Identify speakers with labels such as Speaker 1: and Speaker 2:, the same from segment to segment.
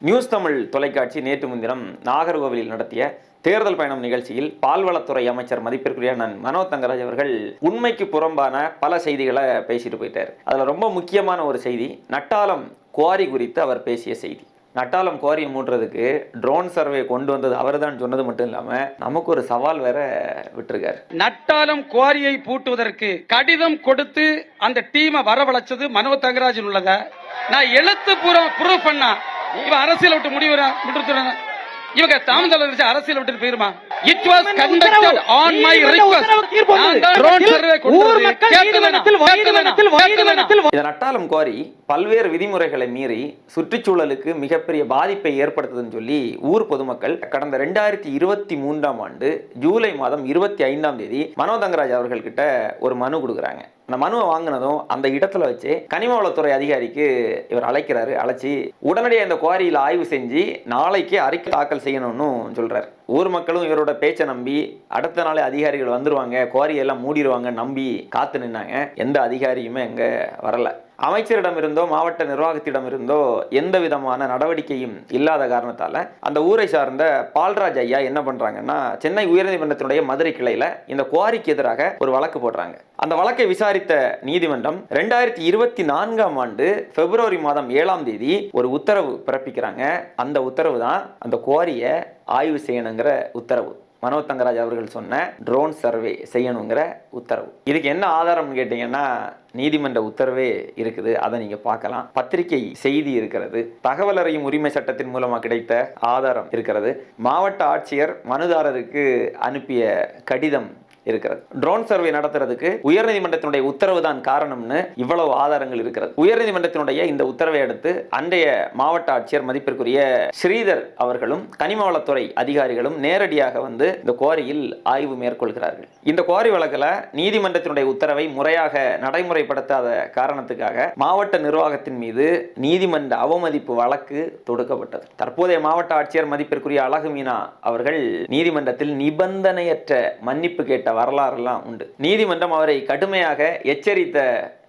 Speaker 1: News Tamil தொலைக்காட்சி நேற்று முன்தினம் நாகர்கோவிலில் நடத்திய தேர்தல் பயணம் நிகழ்ச்சியில் பால்வளத்துறை அமைச்சர் மதிப்பிற்குரிய மனோ தங்கராஜ் அவர்கள் உண்மைக்கு புறம்பான பல செய்திகளை பேசிட்டு போயிட்டார். அதுல ரொம்ப முக்கியமான ஒரு செய்தி நட்டாலம் குவாரி குறித்து அவர் பேசிய செய்தி. நட்டாலம் குவாரியை மூடுறதுக்கு ட்ரோன் சர்வே கொண்டு வந்தது அவர் தான் சொன்னது மட்டும் இல்லாம நமக்கு ஒரு சவால் வேற விட்டுருக்காரு.
Speaker 2: நட்டாலம் குவாரியை பூட்டுவதற்கு கடிதம் கொடுத்து அந்த டீமை வரவழைச்சது மனோ தங்கராஜ் உள்ளத நான் எழுத்து ப்ரூஃப் பண்ணா இவன் அரசியல் விட்டு முடிவு இவங்க தாமதம் அரசியல் விட்டு போயிருமா? It was conducted on my request.
Speaker 1: இந்த நட்டாலம் குவாரி பல்வேறு விதிமுறைகளை மீறி சுற்றுச்சூழலுக்கு மிகப்பெரிய பாதிப்பை ஏற்படுத்துதுன்னு சொல்லி ஊர் பொதுமக்கள் கடந்த 2023ஆம் ஆண்டு ஜூலை மாதம் 25ஆம் தேதி மனோ தங்கராஜ் அவர்கள் கிட்ட ஒரு மனு கொடுக்குறாங்க. அந்த மனுவை வாங்கினதும் அந்த இடத்துல வச்சு கனிமவளத்துறை அதிகாரிக்கு இவர் அழைக்கிறாரு. அழைச்சி உடனடியாக இந்த குவாரியில் ஆய்வு செஞ்சு நாளைக்கு அறிக்கை தாக்கல் செய்யணும்னு சொல்றாரு. ஊர் மக்களும் இவரோட பேச்சை நம்பி அடுத்த நாளே அதிகாரிகள் வந்துருவாங்க, குவாரியெல்லாம் மூடிடுவாங்க நம்பி காத்து நின்னாங்க. எந்த அதிகாரியுமே அங்க வரல. அமைச்சரிடம் இருந்தோ மாவட்ட நிர்வாகத்திடம் இருந்தோ எந்த விதமான நடவடிக்கையும் இல்லாத காரணத்தால அந்த ஊரை சார்ந்த பால்ராஜ் ஐயா என்ன பண்றாங்கன்னா சென்னை உயர்நீதிமன்றத்தினுடைய மதுரை கிளையில இந்த குவாரிக்கு எதிராக ஒரு வழக்கு போடுறாங்க. அந்த வழக்கை விசாரித்த நீதிமன்றம் 2024ஆம் ஆண்டு பிப்ரவரி மாதம் 7ஆம் தேதி ஒரு உத்தரவு பிறப்பிக்கிறாங்க. அந்த உத்தரவு தான் அந்த குவாரியை ஆய்வு செய்யணுங்கிற உத்தரவு. மனோ தங்கராஜ் அவர்கள் சொன்ன ட்ரோன் சர்வே செய்யணுங்கிற உத்தரவு. இதுக்கு என்ன ஆதாரம்னு கேட்டீங்கன்னா நீதிமன்ற உத்தரவே இருக்குது. அதை நீங்க பார்க்கலாம். பத்திரிகை செய்தி இருக்கிறது. தகவல் அறியும் உரிமை சட்டத்தின் மூலமாக கிடைத்த ஆதாரம் இருக்கிறது. மாவட்ட ஆட்சியர் மனுதாரருக்கு அனுப்பிய கடிதம் இருக்கிறது. ட்ரோன் சர்வே நடத்துறதுக்கு உயர்நீதிமன்றத்தினுடைய உத்தரவு தான் காரணம்னு இவ்வளவு ஆதாரங்கள் இருக்கிறது. உயர்நீதிமன்றத்தினுடைய இந்த உத்தரவை அடுத்து அன்றைய மாவட்ட ஆட்சியர் மதிப்பிற்குரிய ஸ்ரீதர் அவர்களும் கனிமவளத்துறை அதிகாரிகளும் நேரடியாக வந்து இந்த குவாரியில் ஆய்வு மேற்கொள்கிறார்கள். இந்த குவாரி வழக்கில் நீதிமன்றத்தினுடைய உத்தரவை முறையாக நடைமுறைப்படுத்தாத காரணத்துக்காக மாவட்ட நிர்வாகத்தின் மீது நீதிமன்ற அவமதிப்பு வழக்கு தொடுக்கப்பட்டது. தற்போதைய மாவட்ட ஆட்சியர் மதிப்பிற்குரிய அழகு மீனா அவர்கள் நீதிமன்றத்தில் நிபந்தனையற்ற மன்னிப்பு கேட்ட வரலாறுலாம் உண்டு. நீதிமன்றம் அவரை கடுமையாக எச்சரித்த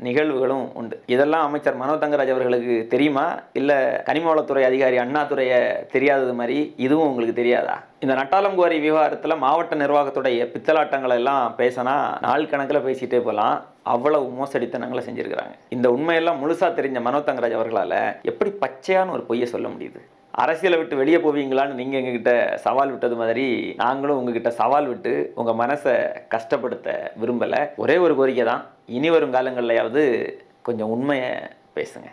Speaker 1: நிகழ்வுகளும் உண்டு. இதெல்லாம் அமைச்சர் மனோ தங்கராஜ் அவர்களுக்கு தெரியுமா? இல்ல கனிமவளத்துறை அதிகாரி அண்ணாதுரைய தெரியாதது மாதிரி இதுவும் உங்களுக்கு தெரியாதா? இந்த நட்டாலம் குவாரி விவகாரத்துல மாவட்ட நிர்வாகத்துடைய பித்தலாட்டங்கள் எல்லாம் பேசினா நாள் கணக்கில் பேசிட்டே போகலாம். அவ்வளவு மோசடித்தனங்களை செஞ்சிருக்கிறாங்க. இந்த உண்மையெல்லாம் முழுசா தெரிஞ்ச மனோ தங்கராஜ் அவர்களால எப்படி பச்சையான ஒரு பொய்யை சொல்ல முடியுது? அரசியலை விட்டு வெளியே போவீங்களான்னு நீங்க எங்ககிட்ட சவால் விட்டது மாதிரி நாங்களும் உங்ககிட்ட சவால் விட்டு உங்க மனசை கஷ்டப்படுத்த விரும்பல. ஒரே ஒரு கோரிக்கை தான், இனி வரும் காலங்கள்லயாவது கொஞ்சம் உண்மையை பேசுங்க.